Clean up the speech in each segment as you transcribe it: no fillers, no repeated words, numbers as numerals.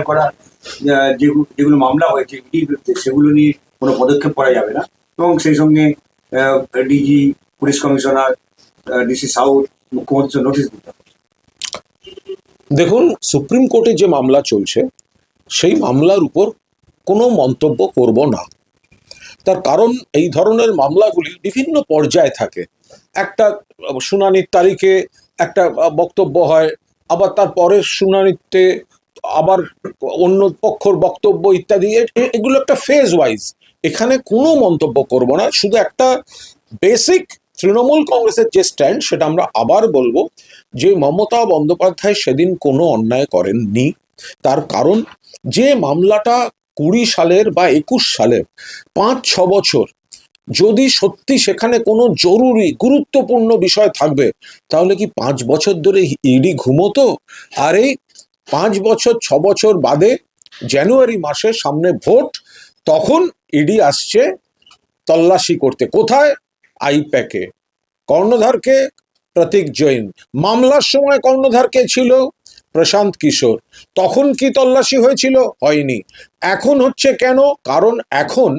দায়ের করা যেগুলো মামলা হয়েছে ইডির বিরুদ্ধে, সেগুলো নিয়ে কোনো পদক্ষেপ করা যাবে না, এবং সেই সঙ্গে DG, police commissioner, DC south, মুখ্যমন্ত্রী নোটিশ দিতে হবে। দেখুন, সুপ্রিম কোর্টে যে মামলা চলছে সেই মামলার উপর কোনো মন্তব্য করব না। তার কারণ এই ধরনের মামলাগুলি বিভিন্ন পর্যায়ে থাকে। একটা শুনানির তারিখে একটা বক্তব্য হয়, আবার তার পরের শুনানিতে আবার অন্য পক্ষর বক্তব্য ইত্যাদি, এগুলো একটা ফেজ ওয়াইজ। এখানে কোনো মন্তব্য করব না। শুধু একটা বেসিক তৃণমূল কংগ্রেসের যে স্ট্যান্ড, সেটা আমরা আবার বলবো যে মমতা বন্দ্যোপাধ্যায় সেদিন কোনো অন্যায় করেননি। তার কারণ যে মামলাটা 20 সালের বা 21 সালের 5-6 বছর, যদি সত্যি সেখানে কোনো জরুরি গুরুত্বপূর্ণ বিষয় থাকবে, তাহলে কি 5 বছর ধরে ইডি ঘুমোতো? আর এই 5 বছর 6 বছর বাদে জানুয়ারি মাসে সামনে ভোট, তখন ইডি আসছে তল্লাশি করতে। কোথায়? আইপ্যাকে। কর্ণধারকে প্রতীক জৈন। মামলার সময় কর্ণধারকে ছিল প্রশান্ত কিশোর। তখন কি তল্লাশি হয়েছিল? হয়নি। এখন হচ্ছে কেন? কারণ এখন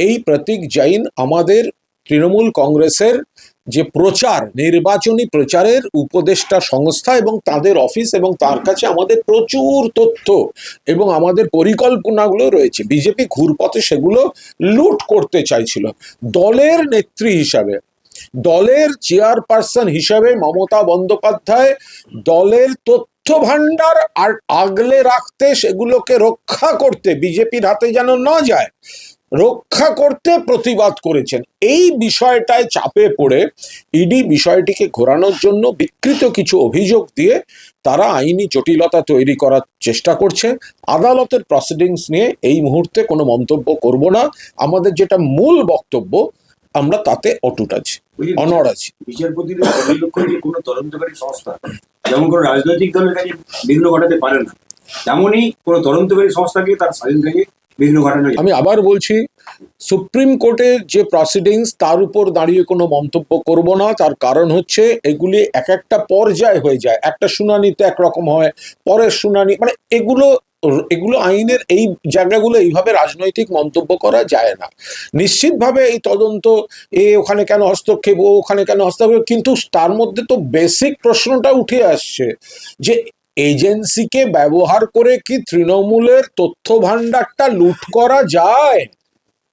এই প্রতীক জৈন আমাদের তৃণমূল কংগ্রেসের যে প্রচার, নির্বাচনী প্রচারের উপদেষ্টা সংস্থা এবং তাদের অফিস, এবং তার কাছে আমাদের প্রচুর তথ্য এবং আমাদের পরিকল্পনাগুলো রয়েছে। বিজেপি ঘুরপথে সেগুলো লুট করতে চাইছিল। দলের নেত্রী হিসাবে, দলের চেয়ারপারসন হিসাবে মমতা বন্দ্যোপাধ্যায় দলের তথ্য ভান্ডার আর আগলে রাখতে, সেগুলোকে রক্ষা করতে, বিজেপির হাতে যেন না যায়, রক্ষা করতে প্রতিবাদ করেছেন। এই বিষয়টায় চাপে পড়ে ইডি বিষয়টিকে ঘোরানোর জন্য বিকৃত কিছু অভিযোগ দিয়ে তারা আইনি জটিলতা তৈরি করার চেষ্টা করছে। আদালতের প্রসিডিংস নিয়ে এই মুহূর্তে কোনো মন্তব্য করব না। আমাদের যেটা মূল বক্তব্য, আমরা তাতে অটুট আছি, অনড় আছি। বিচারপতির পর্যবেক্ষণ যে কোনো তদন্তকারী সংস্থা যেমন কোনো রাজনৈতিক দলের কাছে বিঘ্ন ঘটাতে পারে না, তেমনই কোনো তদন্তকারী সংস্থাকে তার স্বাধীন কাজে বিঘ্ন ঘটানো। আমি আবার বলছি, সুপ্রিম কোর্টের যে প্রসিডিংস, তার উপর দাঁড়িয়ে কোনো মন্তব্য করব না। তার কারণ হচ্ছে এগুলি এক একটা পর্যায় হয়ে যায়। একটা শুনানিতে একরকম হয়, পরের শুনানি, মানে এগুলো আইনের এই জায়গাগুলো এইভাবে রাজনৈতিক মন্তব্য করা যায় না। নিশ্চিতভাবে এই তদন্ত, ওখানে কেন হস্তক্ষেপ, ওখানে কেন হস্তক্ষেপ, কিন্তু তার মধ্যে তো বেসিক প্রশ্নটা উঠে আসছে যে এজেন্সিকে ব্যবহার করে কি তৃণমূলের তথ্য ভান্ডারটা লুট করা যায়?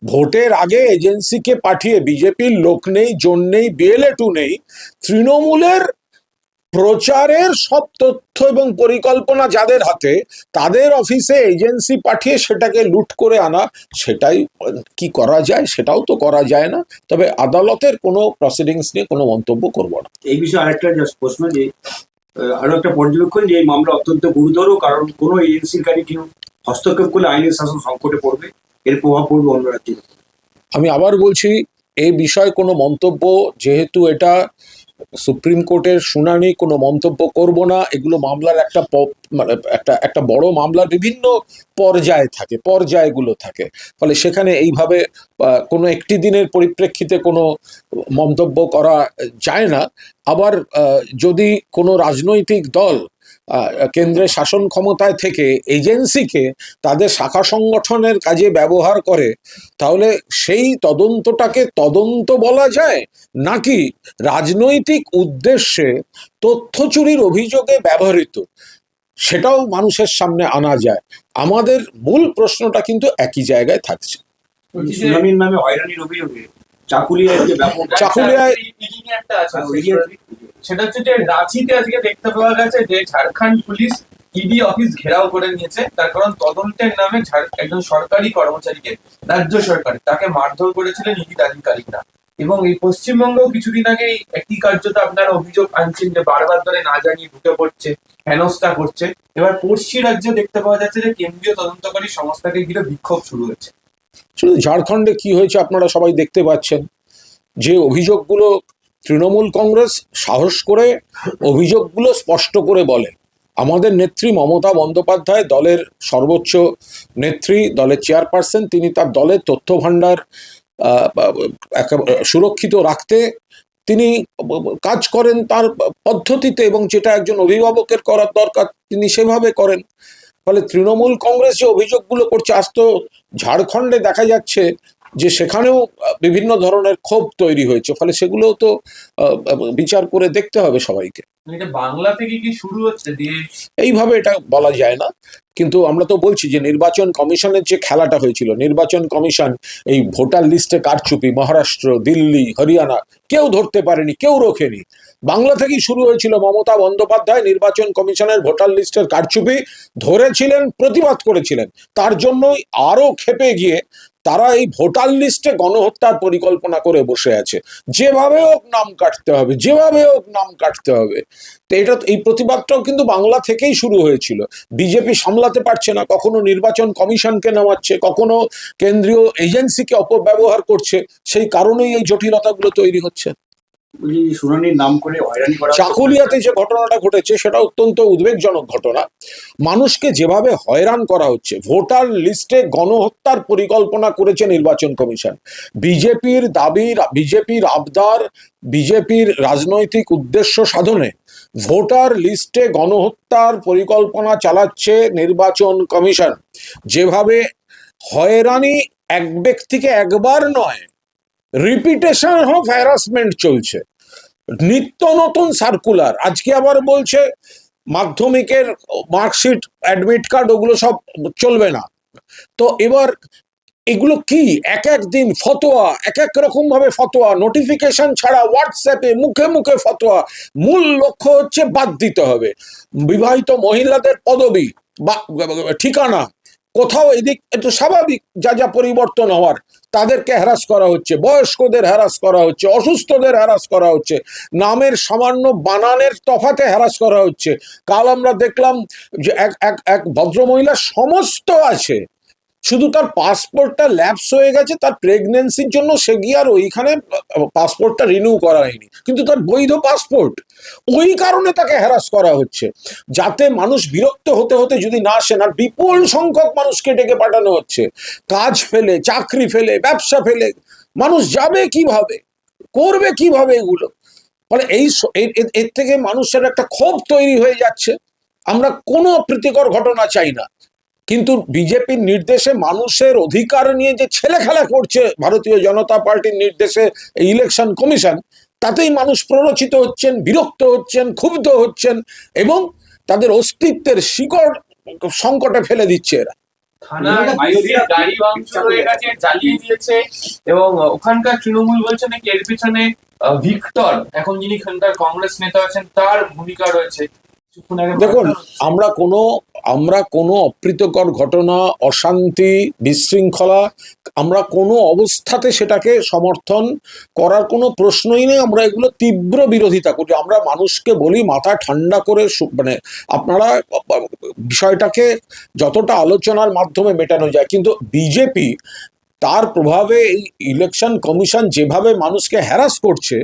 ভোটের আগে এজেন্সিকে পাঠিয়ে, বিজেপির লোক নেই, জোন নেই, বিএলএ2 নেই, তৃণমূলের প্রচারের সব তথ্য এবং পরিকল্পনা যাদের হাতে, তাদের অফিসে এজেন্সি পাঠিয়ে সেটাকে লুট করে আনা, সেটাই কি করা যায়? সেটাও তো করা যায় না। তবে আদালতের কোনো প্রসিডিংস নিয়ে কোনো মন্তব্য করব না। এই বিষয়ে আরেকটা প্রশ্ন, যে আরো একটা পর্যবেক্ষণ, যে এই মামলা অত্যন্ত গুরুতর, কারণ কোনো এজেন্সির কাছে কেউ হস্তক্ষেপ করলে আইনের শাসন সংকটে পড়বে, এর প্রভাব পড়বে অন্য রাজ্যে। আমি আবার বলছি, এই বিষয়ে কোনো মন্তব্য, যেহেতু এটা সুপ্রিম কোর্টের শুনানি, কোনো মন্তব্য করব না। এগুলো মামলার একটা বড় মামলার বিভিন্ন পর্যায় থাকে, পর্যায়গুলো থাকে, ফলে সেখানে এইভাবে কোনো একটি দিনের পরিপ্রেক্ষিতে কোনো মন্তব্য করা যায় না। আবার যদি কোনো রাজনৈতিক দল কেন্দ্রে শাসন ক্ষমতায় থেকে এজেন্সিকে তাদের শাখা সংগঠনের কাজে ব্যবহার করে, তাহলে সেই তদন্তটাকে তদন্ত বলা যায়, নাকি রাজনৈতিক উদ্দেশ্যে তথ্য চুরির অভিযোগে ব্যবহৃত, সেটাও মানুষের সামনে আনা যায়। আমাদের মূল প্রশ্নটা কিন্তু একই জায়গায় থাকছে। সুনামির নামে হয়রানির অভিযোগে চাকুলিয়ায় যে ব্যাপক একটা আছে, সেটা হচ্ছে যে রাঁচিতে আজকে দেখতে পাওয়া গেছে যে ঝাড়খণ্ড পুলিশ ইডি অফিস ঘেরাও করে নিয়েছে। তার কারণ তদন্তের নামে একজন সরকারি কর্মচারীকে, রাজ্য সরকার, তাকে মারধর করেছিলেন ইডি আধিকারিকরা। এবং এই পশ্চিমবঙ্গেও কিছুদিন আগে একই কার্যত আপনারা অভিযোগ আনছেন যে বারবার ধরে না জানিয়ে ঢুকে পড়ছে, হেনস্থা করছে। এবার পড়শি রাজ্যে দেখতে পাওয়া যাচ্ছে যে কেন্দ্রীয় তদন্তকারী সংস্থাকে ঘিরে বিক্ষোভ শুরু হয়েছে। শুধু ঝাড়খণ্ডে কি হয়েছে আপনারা সবাই দেখতে পাচ্ছেন। যে অভিযোগগুলো, তৃণমূল কংগ্রেস সাহস করে অভিযোগগুলো স্পষ্ট করে বলে। আমাদের নেত্রী মমতা বন্দ্যোপাধ্যায়, দলের সর্বোচ্চ নেত্রী, দলের চেয়ারপারসন, তিনি তার দলের তথ্য ভান্ডার সুরক্ষিত রাখতে তিনি কাজ করেন তার পদ্ধতিতে, এবং যেটা একজন অভিভাবকের করার দরকার তিনি সেভাবে করেন। ফলে তৃণমূল কংগ্রেস যে অভিযোগগুলো করছে, আজ তো ঝাড়খণ্ডে দেখা যাচ্ছে যে সেখানেও বিভিন্ন ধরনের ক্ষোভ তৈরি হয়েছে, ফলে সেগুলোও তো বিচার করে দেখতে হবে সবাইকে। এটা বাংলা থেকে কি শুরু হচ্ছে দিয়ে? এইভাবে এটা বলা যায় না, কিন্তু আমরা তো বলছি যে নির্বাচন কমিশনের যে খেলাটা হয়েছিল, নির্বাচন কমিশন এই ভোটার লিস্টে কারচুপি মহারাষ্ট্র, দিল্লি, হরিয়ানা কেউ ধরতে পারেনি, কেউ রোখেনি। বাংলা থেকেই শুরু হয়েছিল। মমতা বন্দ্যোপাধ্যায় নির্বাচন কমিশনের ভোটার লিস্টের কারচুপি ধরেছিলেন, প্রতিবাদ করেছিলেন। তার জন্যই আরো ক্ষেপে গিয়ে তারা এই ভোটার লিস্টে গণহত্যার পরিকল্পনা করে বসে আছে। যেভাবে হোক নাম কাটতে হবে, যেভাবে হোক নাম কাটতে হবে। তো এটা, এই প্রতিবাদটাও কিন্তু বাংলা থেকেই শুরু হয়েছিল। বিজেপি সামলাতে পারছে না, কখনো নির্বাচন কমিশনকে নামাচ্ছে, কখনো কেন্দ্রীয় এজেন্সিকে অপব্যবহার করছে, সেই কারণেই এই জটিলতাগুলো তৈরি হচ্ছে। শুনানির নাম করে হয়রানি করা, চাকুলিয়াতে যে ঘটনাটা ঘটেছে সেটা অত্যন্ত উদ্বেগজনক ঘটনা। মানুষকে যেভাবে হয়রান করা হচ্ছে, ভোটার লিস্টে গণহত্যার পরিকল্পনা করেছে নির্বাচন কমিশন। বিজেপির দাবি, বিজেপির আবদার, বিজেপির রাজনৈতিক উদ্দেশ্য সাধনে ভোটার লিস্টে গণহত্যার পরিকল্পনা চালাচ্ছে নির্বাচন কমিশন। যেভাবে হয়রানি এক ব্যক্তিকে একবার নয়, রিপিটেশন অফ হ্যারাসমেন্ট চলছে, নিত্য নতুন সার্কুলার। আজকে আবার বলছে মাধ্যমিকের মার্কশিট, অ্যাডমিট কার্ড ওগুলো সব চলবে না। তো এবার এগুলো কি, এক এক দিন ফতোয়া, এক এক রকম ভাবে ফতোয়া, নোটিফিকেশন ছাড়া হোয়াটসঅ্যাপে মুখে মুখে ফতোয়া। মূল লক্ষ্য হচ্ছে বাদ দিতে হবে। বিবাহিত মহিলাদের পদবি বা ঠিকানা কোথাও এদিক একটু স্বাভাবিক, যা যা পরিবর্তন হওয়ার, তাদেরকে হ্যারাস করা হচ্ছে, বয়স্কদের হ্যারাস করা হচ্ছে, অসুস্থদের হ্যারাস করা হচ্ছে, নামের সামান্য বানানের তফাতে হ্যারাস করা হচ্ছে। কাল আমরা দেখলাম যে এক এক এক ভদ্রমহিলা সমস্ত আছে, শুধু তার পাসপোর্টটা ল্যাপস হয়ে গেছে, তার প্রেগনেন্সির জন্য সে গিয়ে আর ওইখানে পাসপোর্টটা রিনিউ করা হয়নি, কিন্তু তার বৈধ পাসপোর্ট। ওই কারণে তাকে হ্যারাস করা হচ্ছে, যাতে মানুষ বিরক্ত হতে হতে যদি না আসেন। আর বিপুল সংখ্যক মানুষকে ডেকে পাঠানো হচ্ছে, কাজ ফেলে, চাকরি ফেলে, ব্যবসা ফেলে। মানুষ যাবে কিভাবে, করবে কিভাবে এগুলো? ফলে এর থেকে মানুষের একটা ক্ষোভ তৈরি হয়ে যাচ্ছে। আমরা কোনো অপ্রীতিকর ঘটনা চাই না, কিন্তু বিজেপির নির্দেশে মানুষের অধিকার নিয়ে যে ছেলে খেলা করছে ভারতীয় জনতা পার্টির নির্দেশে এই ইলেকশন কমিশন, তাতেই মানুষ প্ররোচিত হচ্ছেন, বিরক্ত হচ্ছেন, ক্ষুব্ধ হচ্ছেন, এবং তাদের অস্তিত্বের শিকড় সংকটে ফেলে দিচ্ছে এরা। থানার পুলিশের গাড়ি ভাঙচুর হয়ে গেছে, জ্বালিয়ে দিয়েছে, এবং ওখানকার তৃণমূল বলছে নাকি এর পিছনে ভিক্টর, এখন যিনি এখানকার কংগ্রেস নেতা আছেন, তার ভূমিকা রয়েছে। দেখুন, আমরা কোনো অপ্রীতিকর ঘটনা, অশান্তি, বিশৃঙ্খলা আমরা কোনো অবস্থাতে সেটাকে সমর্থন করার কোনো প্রশ্নই নেই। আমরা এগুলো তীব্র বিরোধিতা করি। আমরা মানুষকে বলি মাথা ঠান্ডা করে, মানে আপনারা বিষয়টাকে যতটা আলোচনার মাধ্যমে মেটানো যায়, কিন্তু বিজেপি তার প্রভাবে এই ইলেকশন কমিশন যেভাবে মানুষকে হ্যারাস করছে,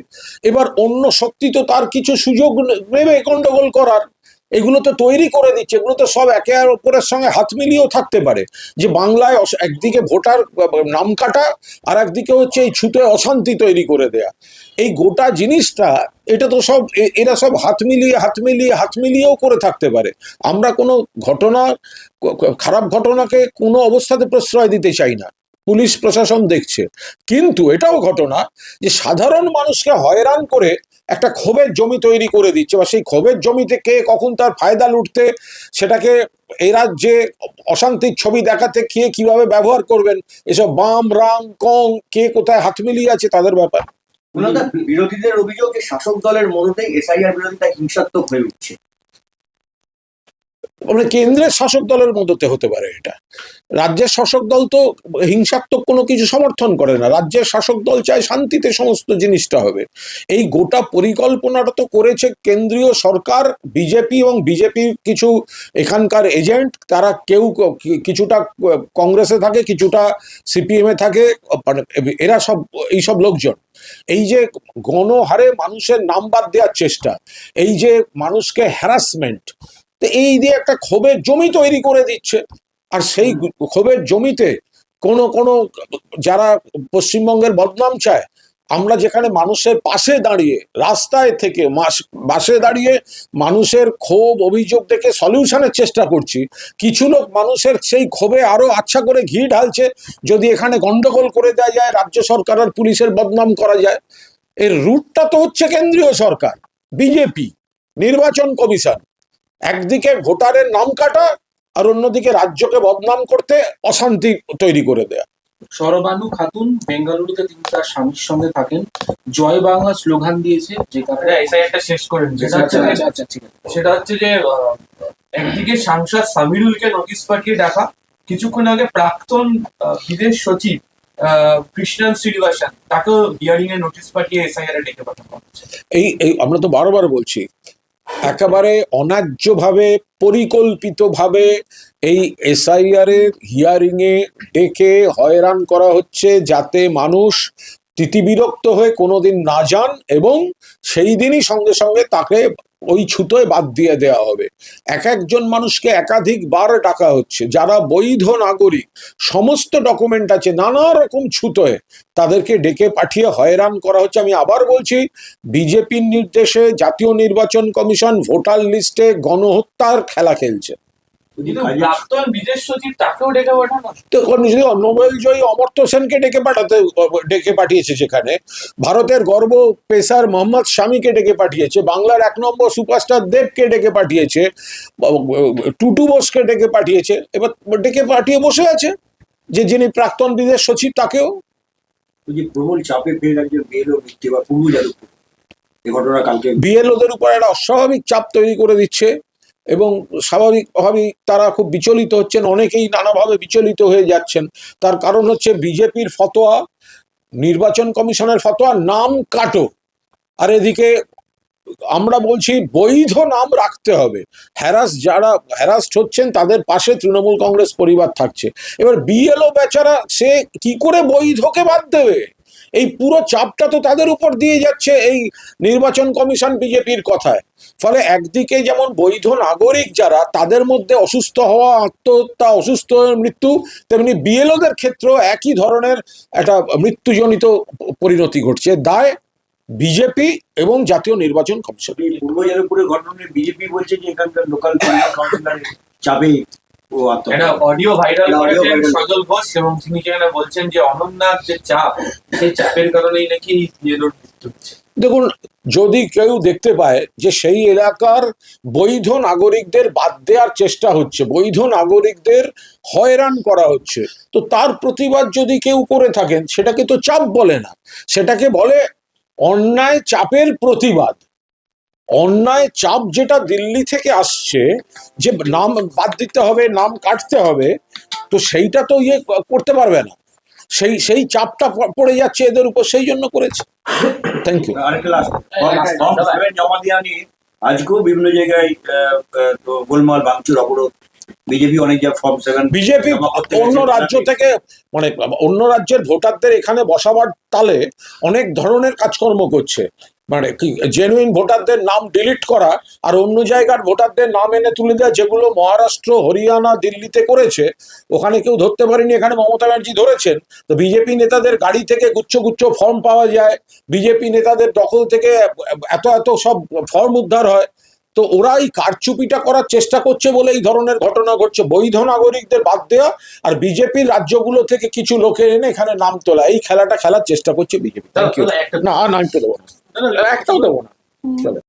এবার অন্য শক্তি তো তার কিছু সুযোগ নেবে গন্ডগোল করার। এগুলো তো তৈরি করে দিচ্ছে, এগুলো তো সব একে আর অপরের সঙ্গে হাত মিলিয়েও থাকতে পারে। যে বাংলায় একদিকে ভোটার নাম কাটা, আর একদিকে হচ্ছে এই ছুতে অশান্তি তৈরি করে দেয়া, এই গোটা জিনিসটা, এটা তো সব এরা সব হাত মিলিয়েও করে থাকতে পারে। আমরা কোনো ঘটনা, খারাপ ঘটনাকে কোনো অবস্থাতে প্রশ্রয় দিতে চাই না। পুলিশ প্রশাসন দেখছে, কিন্তু এটাও ঘটনা যে সাধারণ মানুষকে হয়রান করে একটা ক্ষোভের জমি তৈরি করে দিচ্ছে, বা সেই ক্ষোভের জমিতে কে কখন তার ফায়দা লুটতে, সেটাকে এই রাজ্যে অশান্তির ছবি দেখাতে কে কিভাবে ব্যবহার করবেন, এসব বাম রাম কং কে কোথায় হাত মিলিয়ে আছে তাদের ব্যাপার। বিরোধীদের অভিযোগ যে শাসক দলের মদতেই এসআইআর বিরোধিতা হিংসাত্মক হয়ে উঠছে। মানে কেন্দ্রের শাসক দলের মদতে হতে পারে এটা, রাজ্যের শাসক দল তো হিংসাত্মক কোনো কিছু সমর্থন করে না। রাজ্যের শাসক দল চায় শান্তিতে সমস্ত জিনিসটা হবে। এই গোটা পরিকল্পনাটা তো করেছে কেন্দ্রীয় সরকার, বিজেপি এবং বিজেপির কিছু এখানকার এজেন্ট। তারা কেউ কিছুটা কংগ্রেসে থাকে, কিছুটা সিপিএম এ থাকে, মানে এরা সব এইসব লোকজন। এই যে গণহারে মানুষের নাম বাদ দেওয়ার চেষ্টা, এই যে মানুষকে হ্যারাসমেন্ট, তো এই দিয়ে একটা ক্ষোভের জমি তৈরি করে দিচ্ছে। আর সেই ক্ষোভের জমিতে কোনো যারা পশ্চিমবঙ্গের বদনাম চায়, আমরা যেখানে মানুষের পাশে দাঁড়িয়ে রাস্তায় থেকে পাশে দাঁড়িয়ে মানুষের ক্ষোভ অভিযোগ দেখে সলিউশনের চেষ্টা করছি, কিছু লোক মানুষের সেই ক্ষোভে আরো আচ্ছা করে ঘি ঢালছে যদি এখানে গন্ডগোল করে দেওয়া যায়, রাজ্য সরকার আর পুলিশের বদনাম করা যায়। এর রুটটা তো হচ্ছে কেন্দ্রীয় সরকার, বিজেপি, নির্বাচন কমিশন। একদিকে ভোটারের নাম কাটা আর অন্যদিকে রাজ্যকে বদনাম করতে অশান্তি তৈরি করে দেয়া। সরবানু খাতুন বেঙ্গালুরুতে তিনি তার স্বামীর সঙ্গে থাকেন, জয় বাংলা স্লোগান দিয়েছে, যে কারণে এসআইআরটা শেষ করে নিচ্ছে। আচ্ছা ঠিক আছে। সেটা হচ্ছে যে একদিকে সাংসদ সামিরুলকে নোটিশ পাঠিয়ে ডাকা, কিছুক্ষণ আগে প্রাক্তন বিদেশ সচিব কৃষ্ণন শ্রীনিবাসন তাকেও হিয়ারিং এর নোটিশ পাঠিয়ে এসআইআর ডেকে পাঠানো হচ্ছে। এই আমরা তো বারবার বলছি, একেবারে অন্যায্যভাবে পরিকল্পিতভাবে এই এসআইআর এর হিয়ারিং এ ডেকে হয়রান করা হচ্ছে, যাতে মানুষ তিতিবিরক্ত হয়ে কোনোদিন না যান এবং সেই দিনই সঙ্গে সঙ্গে তাকে ওই ছুতোয় বাদ দিয়ে দেওয়া হবে। একজন মানুষকে একাধিকবার ডাকা হচ্ছে, যারা বৈধ নাগরিক, সমস্ত ডকুমেন্ট আছে, নানা রকম ছুতোয় তাদেরকে ডেকে পাঠিয়ে হয়রান করা হচ্ছে। আমি আবার বলছি, বিজেপির নির্দেশে জাতীয় নির্বাচন কমিশন ভোটার লিস্টে গণহত্যার খেলা খেলছে। কিন্তু প্রাক্তন বিদেশ সচিব তাকেও ডেকে পাঠানো, তো যদি নোবেল জয়ী অমর্ত্য সেনকে ডেকে পাঠিয়েছে, যেখানে ভারতের গর্ব পেসার মোহাম্মদ শামিকে ডেকে পাঠিয়েছে, বাংলার 1 নম্বর সুপারস্টার দেবকে ডেকে পাঠিয়েছে, টুটু বোসকে ডেকে পাঠিয়েছে, এবার ডেকে পাঠিয়ে বসে আছে যে যিনি প্রাক্তন বিদেশ সচিব তাকেও। ওই যে প্রবল চাপে ফেলে একজন বিএলও মিথ্যে বা পূর্ব যাদবপুর, এই ঘটনা কালকে বিএলওদের উপর একটা অস্বাভাবিক চাপ তৈরি করে দিচ্ছে এবং স্বাভাবিকভাবেই তারা খুব বিচলিত হচ্ছেন, অনেকেই নানাভাবে বিচলিত হয়ে যাচ্ছেন। তার কারণ হচ্ছে বিজেপির ফতোয়া, নির্বাচন কমিশনের ফতোয়া, নাম কাটো, আর এদিকে আমরা বলছি বৈধ নাম রাখতে হবে। যারা হ্যারাস্ট হচ্ছেন তাদের পাশে তৃণমূল কংগ্রেস পরিবার থাকছে। এবার বিএলও বেচারা সে কি করে বৈধকে বাদ দেবে? এই পুরো চাপটা তো তাদের উপর দিয়ে যাচ্ছে এই নির্বাচন কমিশন বিজেপির কথায়। ফলে একদিকে যেমন বৈধ নাগরিক যারা, তাদের মধ্যে অসুস্থ হওয়া, আত্মহত্যা, অসুস্থ হয়ে মৃত্যু, তেমনি বিএলওদের ক্ষেত্রেও একই ধরনের একটা মৃত্যুজনিত পরিণতি ঘটছে। দায় বিজেপি এবং জাতীয় নির্বাচন কমিশন। এই পূর্ব যাদবপুরের ঘটনা নিয়ে বিজেপি বলছে যে এখানকার লোকাল কাউন্সিলরের চাপে ও একটা আত্মহত্যা। অডিও ভাইরাল একটা audio করেছেন viral। সজল ঘোষ এবং তিনি সেখানে বলছেন যে অনন্যার যে চাপ, সেই চাপের কারণেই নাকি বিএলওর মৃত্যু হচ্ছে। দেখুন, যদি কেউ দেখতে পায় যে সেই এলাকার বৈধ নাগরিকদের বাদ দেওয়ার চেষ্টা হচ্ছে, বৈধ নাগরিকদের হয়রান করা হচ্ছে, তো তার প্রতিবাদ যদি কেউ করে থাকেন, সেটাকে তো চাপ বলে না, সেটাকে বলে অন্যায় চাপের প্রতিবাদ। অন্যায় চাপ যেটা দিল্লি থেকে আসছে, যে নাম বাদ দিতে হবে, নাম কাটতে হবে, তো সেইটা তো করতে পারবে না, সেই চাপটা পড়ে যাচ্ছে এদের উপর, সেই জন্য করেছে। Thank you. আরেকটা লাস্ট ফর্ম 7 জমা দেওয়া নিয়ে আজকেও বিভিন্ন জায়গায় তো গোলমাল, ভাঙচুর, অবরোধ। বিজেপি অনেক জায়গায় ফর্ম 7 বিজেপি অন্য রাজ্য থেকে, মানে অন্য রাজ্যের ভোটারদের এখানে বসাবার তালে অনেক ধরনের কাজকর্ম করছে, মানে কি জেনুইন ভোটারদের নাম ডিলিট করা আর অন্য জায়গার ভোটারদের নাম এনে তুলে দেওয়া, যেগুলো মহারাষ্ট্র, হরিয়ানা, দিল্লিতে করেছে। ওখানে কেউ ধরতে পারেনি, এখানে মমতা ব্যানার্জি ধরেছেন। তো বিজেপি নেতাদের গাড়ি থেকে গুচ্ছ গুচ্ছ ফর্ম পাওয়া যায়, বিজেপি নেতাদের দখল থেকে এত সব ফর্ম উদ্ধার হয়। তো ওরা এই কারচুপিটা করার চেষ্টা করছে বলে এই ধরনের ঘটনা ঘটছে। বৈধ নাগরিকদের বাদ দেওয়া আর বিজেপির রাজ্যগুলো থেকে কিছু লোকের এনে এখানে নাম তোলা, এই খেলাটা খেলার চেষ্টা করছে বিজেপি। Thank you. না, নামতে দেবো না, একটাও দেবো না। চলো।